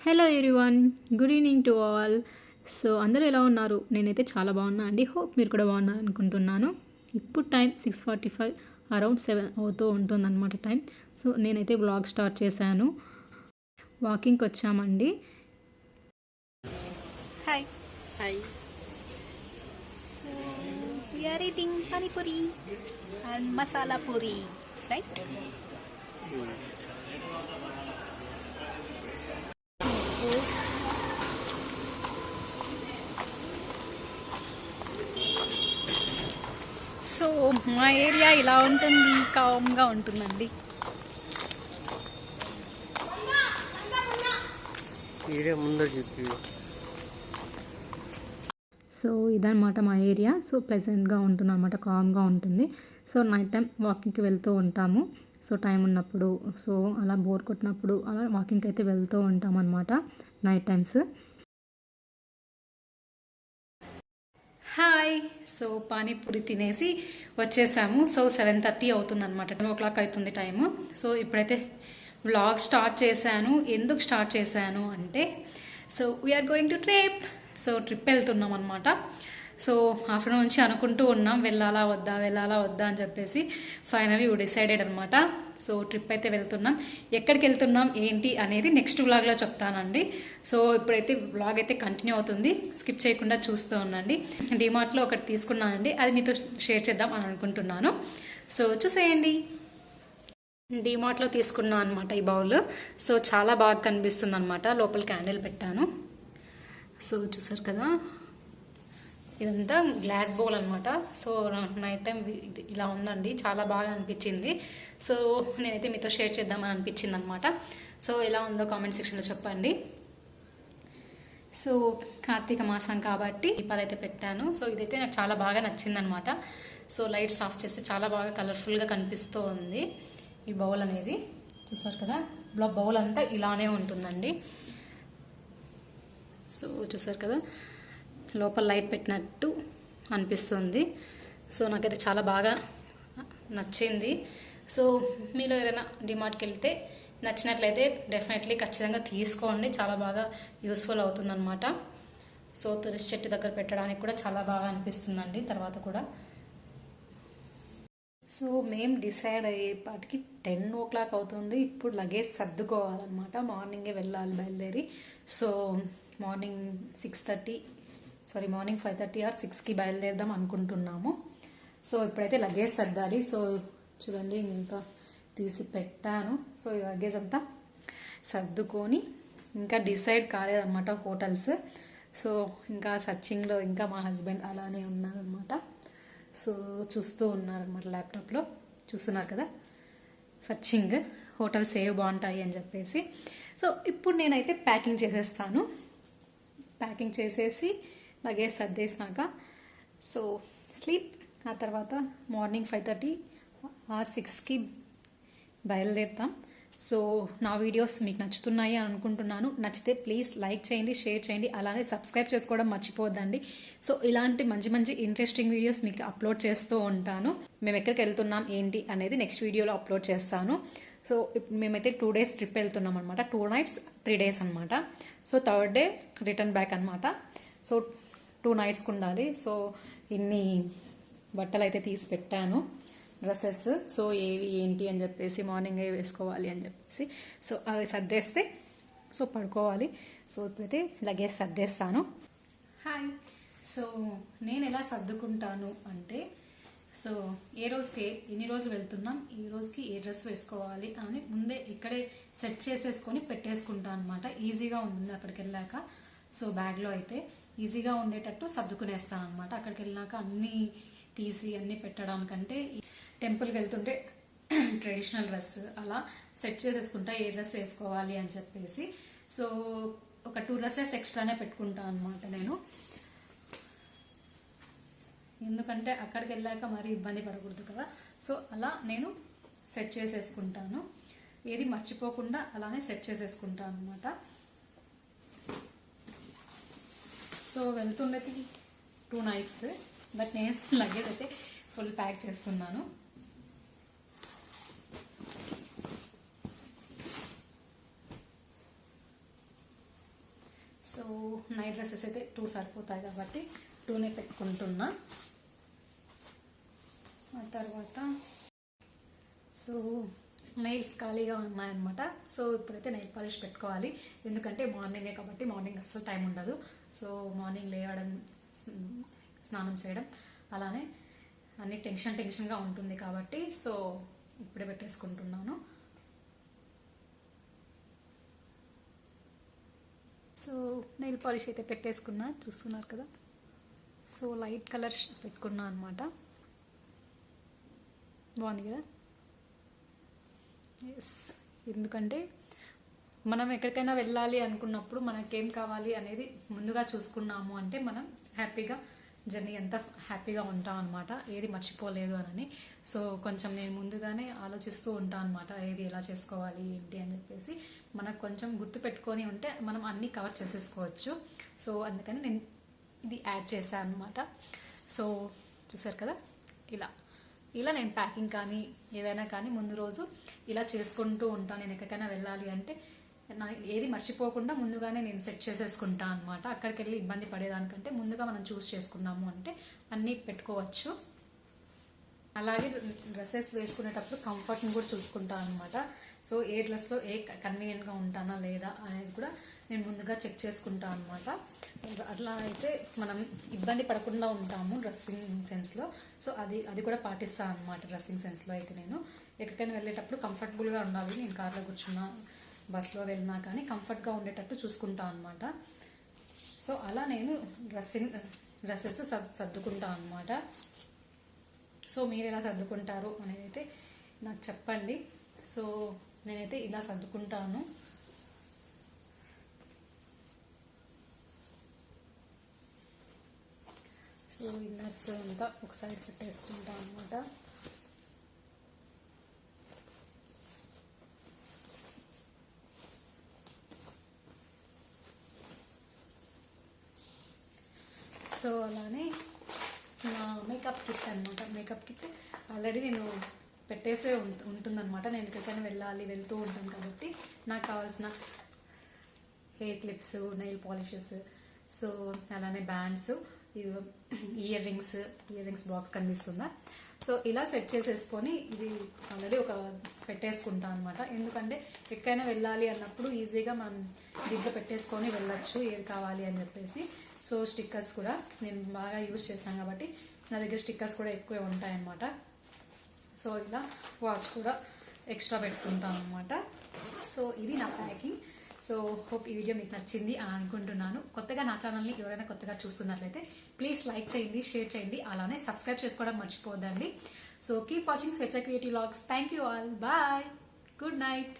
Hello everyone, good evening to all. So అందరూ ఎలా ఉన్నారు? నేనైతే చాలా బాగున్నా అండి. హోప్ మీరు కూడా బాగున్నారు అనుకుంటున్నాను. ఇప్పుడు టైం 6:45 అరౌండ్ 7 అవుతూ ఉంటుందన్నమాట టైం. సో నేనైతే వ్లాగ్ స్టార్ట్ చేశాను. వాకింగ్కి వచ్చామండి. Hi hi. So we are eating pani puri and masala puri, right? So మా ఏరియా ఇలా ఉంటుంది, కామ్గా ఉంటుందండి. సో ఇదన్నమాట మా ఏరియా. సో ప్లెజెంట్గా ఉంటుంది అన్నమాట, కామ్గా ఉంటుంది. సో నైట్ టైం వాకింగ్కి వెళ్తూ ఉంటాము. సో టైం ఉన్నప్పుడు, సో అలా బోర్ కొట్టినప్పుడు అలా వాకింగ్కి అయితే వెళ్తూ ఉంటాం అన్నమాట night times. Hi. So panipuri తినేసి వచ్చేసాము. సో 7:30 అవుతుంది అనమాట, 10 o'clock అవుతుంది టైము. సో ఇప్పుడైతే వ్లాగ్ స్టార్ట్ చేశాను. ఎందుకు స్టార్ట్ చేశాను అంటే, so we are going to trip. So trip వెళ్తున్నాం అనమాట. సో ఆఫ్టర్నూన్ నుంచి అనుకుంటూ ఉన్నాం వెళ్ళాలా వద్దా అని చెప్పేసి ఫైనలీ డిసైడెడ్ అనమాట. సో ట్రిప్ అయితే వెళ్తున్నాం. ఎక్కడికి వెళ్తున్నాం ఏంటి అనేది నెక్స్ట్ వ్లాగ్లో చెప్తానండి. సో ఇప్పుడైతే వ్లాగ్ అయితే కంటిన్యూ అవుతుంది, స్కిప్ చేయకుండా చూస్తూ ఉండండి. డిమార్ట్లో ఒకటి తీసుకున్నానండి, అది మీతో షేర్ చేద్దాం అని అనుకుంటున్నాను. సో చూసేయండి. డిమార్ట్లో తీసుకున్నాను అనమాట ఈ బౌల్. సో చాలా బాగా కనిపిస్తుంది అనమాట. లోపల క్యాండిల్ పెట్టాను. సో చూసారు కదా, ఇదంతా గ్లాస్ బౌల్ అనమాట. సో నైట్ టైం ఇలా ఉందండి, చాలా బాగా అనిపించింది. సో నేనైతే మీతో షేర్ చేద్దామని అనిపించింది అనమాట. సో ఎలా ఉందో కామెంట్ సెక్షన్లో చెప్పండి. సో కార్తీక మాసం కాబట్టి దీపాలు అయితే పెట్టాను. సో ఇదైతే నాకు చాలా బాగా నచ్చిందనమాట. సో లైట్స్ ఆఫ్ చేస్తే చాలా బాగా కలర్ఫుల్గా కనిపిస్తూ ఉంది ఈ బౌల్ అనేది. చూసారు కదా, బౌల్ అంతా ఇలానే ఉంటుందండి. సో చూసారు కదా, లోపల లైట్ పెట్టినట్టు అనిపిస్తుంది. సో నాకైతే చాలా బాగా నచ్చింది. సో మీరు ఎవరైనా డిమార్ట్కి వెళ్తే నచ్చినట్లయితే డెఫినెట్లీ ఖచ్చితంగా తీసుకోండి, చాలా బాగా యూస్ఫుల్ అవుతుందన్నమాట. సో తులసి చెట్టు దగ్గర పెట్టడానికి కూడా చాలా బాగా అనిపిస్తుందండి తర్వాత కూడా. సో మేము డిసైడ్ అయ్యేపాటికి 10 o'clock అవుతుంది. ఇప్పుడు లగేజ్ సర్దుకోవాలన్నమాట, మార్నింగే వెళ్ళాలి బయలుదేరి. సో మార్నింగ్ 5:30 ఆర్ 6కి బయలుదేరదాం అనుకుంటున్నాము. సో ఇప్పుడైతే లగేజ్ సర్దాలి. సో చూడండి, ఇంకా తీసి పెట్టాను. సో ఈ లగేజ్ అంతా సర్దుకొని ఇంకా డిసైడ్ కాలేదన్నమాట హోటల్స్. సో ఇంకా సర్చింగ్లో ఇంకా మా హస్బెండ్ అలానే ఉన్నారనమాట. సో చూస్తూ ఉన్నారనమాట, ల్యాప్టాప్లో చూస్తున్నారు కదా, సర్చింగ్ హోటల్స్ ఏవి బాగుంటాయి అని చెప్పేసి. సో ఇప్పుడు నేనైతే ప్యాకింగ్ చేసేస్తాను. ప్యాకింగ్ చేసేసి లగేజ్ సర్దేసినాక సో స్లీప్. ఆ తర్వాత మార్నింగ్ 5:30 ఆర్ 6కి బయలుదేరుతాం. సో నా వీడియోస్ మీకు నచ్చుతున్నాయి అని అనుకుంటున్నాను. నచ్చితే ప్లీజ్ లైక్ చేయండి, షేర్ చేయండి, అలానే సబ్స్క్రైబ్ చేసుకోవడం మర్చిపోద్దండి. సో ఇలాంటి మంచి మంచి ఇంట్రెస్టింగ్ వీడియోస్ మీకు అప్లోడ్ చేస్తూ ఉంటాను. మేము ఎక్కడికి వెళ్తున్నాం ఏంటి అనేది నెక్స్ట్ వీడియోలో అప్లోడ్ చేస్తాను. సో మేమైతే 2 days ట్రిప్ వెళ్తున్నాం అనమాట. 2 nights 3 days అనమాట. So 3rd day return back అనమాట. సో 2 nights ఉండాలి. సో ఇన్ని బట్టలు అయితే తీసి పెట్టాను, డ్రెస్సెస్. సో ఏవి ఏంటి అని చెప్పేసి మార్నింగ్ వేసుకోవాలి అని చెప్పేసి సో అవి సర్దేస్తే సో పడుకోవాలి. సో ఇప్పుడైతే లగేజ్ సర్దేస్తాను. హాయ్. సో నేను ఎలా సర్దుకుంటాను అంటే, సో ఏ రోజుకి ఎన్ని రోజులు వెళ్తున్నాం, ఈ రోజుకి ఏ డ్రెస్ వేసుకోవాలి అని ముందే ఇక్కడే సెట్ చేసేసుకొని పెట్టేసుకుంటాను అనమాట. ఈజీగా ఉంటుంది అక్కడికి వెళ్ళాక. సో బ్యాగ్లో అయితే ఈజీగా ఉండేటట్టు సర్దుకునేస్తాను అనమాట. అక్కడికి వెళ్ళాక అన్నీ తీసి అన్నీ పెట్టడానికంటే టెంపుల్కి వెళ్తుంటే ట్రెడిషనల్ డ్రెస్ అలా సెట్ చేసేసుకుంటా ఏ డ్రెస్ వేసుకోవాలి అని చెప్పేసి. సో ఒక 2 dresses ఎక్స్ట్రానే పెట్టుకుంటాను అనమాట నేను, ఎందుకంటే అక్కడికి వెళ్ళాక మరీ ఇబ్బంది పడకూడదు కదా. సో అలా నేను సెట్ చేసేసుకుంటాను, ఏది మర్చిపోకుండా అలానే సెట్ చేసేసుకుంటాను అనమాట. సో వెళ్తుండేది 2 nights, బట్ నేను లగేజ్ అయితే ఫుల్ ప్యాక్ చేస్తున్నాను. సో నైట్ డ్రెస్సెస్ అయితే 2 సరిపోతాయి కాబట్టి 2నే పెట్టుకుంటున్నా. ఆ తర్వాత సో నైల్స్ ఖాళీగా ఉన్నాయన్నమాట. సో ఇప్పుడైతే నైల్ పాలిష్ పెట్టుకోవాలి, ఎందుకంటే మార్నింగే కాబట్టి మార్నింగ్ అస్సలు టైం ఉండదు. సో మార్నింగ్ లేవడం, స్నానం చేయడం, అలానే అన్ని టెన్షన్గా ఉంటుంది కాబట్టి సో ఇప్పుడే పెట్టేసుకుంటున్నాను. సో నెయిల్ పాలిష్ అయితే పెట్టేసుకున్నా, చూస్తున్నారు కదా. సో లైట్ కలర్ పెట్టుకున్నా అనమాట. బాగుంది కదా. ఎస్, ఎందుకంటే మనం ఎక్కడికైనా వెళ్ళాలి అనుకున్నప్పుడు మనకేం కావాలి అనేది ముందుగా చూసుకున్నాము అంటే మనం హ్యాపీగా జర్నీ అంతా హ్యాపీగా ఉంటాం అనమాట, ఏది మర్చిపోలేదు అని. సో కొంచెం నేను ముందుగానే ఆలోచిస్తూ ఉంటాను అనమాట, ఏది ఎలా చేసుకోవాలి ఏంటి అని చెప్పేసి. మనకు కొంచెం గుర్తు పెట్టుకొని ఉంటే మనం అన్నీ కవర్ చేసేసుకోవచ్చు. సో అందుకని నేను ఇది యాడ్ చేశాను అనమాట. సో చూసారు కదా, ఇలా నేను ప్యాకింగ్ కానీ ఏదైనా కానీ ముందు రోజు ఇలా చేసుకుంటూ ఉంటాను. నేను ఎక్కడికైనా వెళ్ళాలి అంటే ఏది మర్చిపోకుండా ముందుగానే నేను సెట్ చేసేసుకుంటాను అనమాట. అక్కడికి వెళ్ళి ఇబ్బంది పడేదానికంటే ముందుగా మనం చూస్ చేసుకున్నాము అంటే అన్నీ పెట్టుకోవచ్చు. అలాగే డ్రెస్సెస్ వేసుకునేటప్పుడు కంఫర్ట్ని కూడా చూసుకుంటాను అనమాట. సో ఏ డ్రెస్లో కన్వీనియంట్గా ఉంటానా లేదా అనేది కూడా నేను ముందుగా చెక్ చేసుకుంటాను అనమాట. అట్లా అయితే మనం ఇబ్బంది పడకుండా ఉంటాము డ్రెస్సింగ్ సెన్స్లో. సో అది కూడా పాటిస్తాను అనమాట. డ్రెస్సింగ్ సెన్స్లో అయితే నేను ఎక్కడికైనా వెళ్ళేటప్పుడు కంఫర్టబుల్గా ఉండాలి. నేను కార్లో కూర్చున్నా, బస్లో వెళ్ళినా కానీ కంఫర్ట్గా ఉండేటట్టు చూసుకుంటాను అనమాట. సో అలా నేను డ్రెస్సెస్ సర్దుకుంటాను అనమాట. సో మీరు ఎలా సర్దుకుంటారు అనేది అయితే నాకు చెప్పండి. సో నేనైతే ఇలా సర్దుకుంటాను. సో ఇన్నర్స్ అంతా ఒక సైడ్ పెట్టేసుకుంటాను అనమాట. సో అలానే నా మేకప్ కిట్ అనమాట. మేకప్ కిట్ ఆల్రెడీ నేను పెట్టేసే ఉంటుందన్నమాట. నేను ఎక్కడికైనా వెళ్తూ ఉంటాను కాబట్టి నాకు కావాల్సిన hair clips, nail polishes, so అలానే బ్యాండ్స్, ఇయర్ రింగ్స్ బాక్స్ కనిపిస్తుందా. సో ఇలా సెట్ చేసేసుకొని ఇది ఆల్రెడీ పెట్టేసుకుంటాను అనమాట. ఎందుకంటే ఎక్కడైనా వెళ్ళాలి అన్నప్పుడు ఈజీగా మనం దీంట్లో పెట్టేసుకొని వెళ్ళొచ్చు ఏది కావాలి అని చెప్పేసి. సో స్టిక్కర్స్ కూడా నేను బాగా యూజ్ చేశాను కాబట్టి నా దగ్గర స్టిక్కర్స్ కూడా ఎక్కువే ఉంటాయన్నమాట. సో ఇలా వాచ్ కూడా ఎక్స్ట్రా పెట్టుకుంటాను అనమాట. సో ఇది నా ప్యాకింగ్. సో హోప్ ఈ వీడియో మీకు నచ్చింది అని అనుకుంటున్నాను. కొత్తగా నా ఛానల్ని ఎవరైనా కొత్తగా చూస్తున్నట్లయితే ప్లీజ్ లైక్ చేయండి, షేర్ చేయండి, అలానే సబ్స్క్రైబ్ చేసుకోవడం మర్చిపోద్దండి. So keep watching Swechha creative vlogs. Thank you all. Bye. Good night.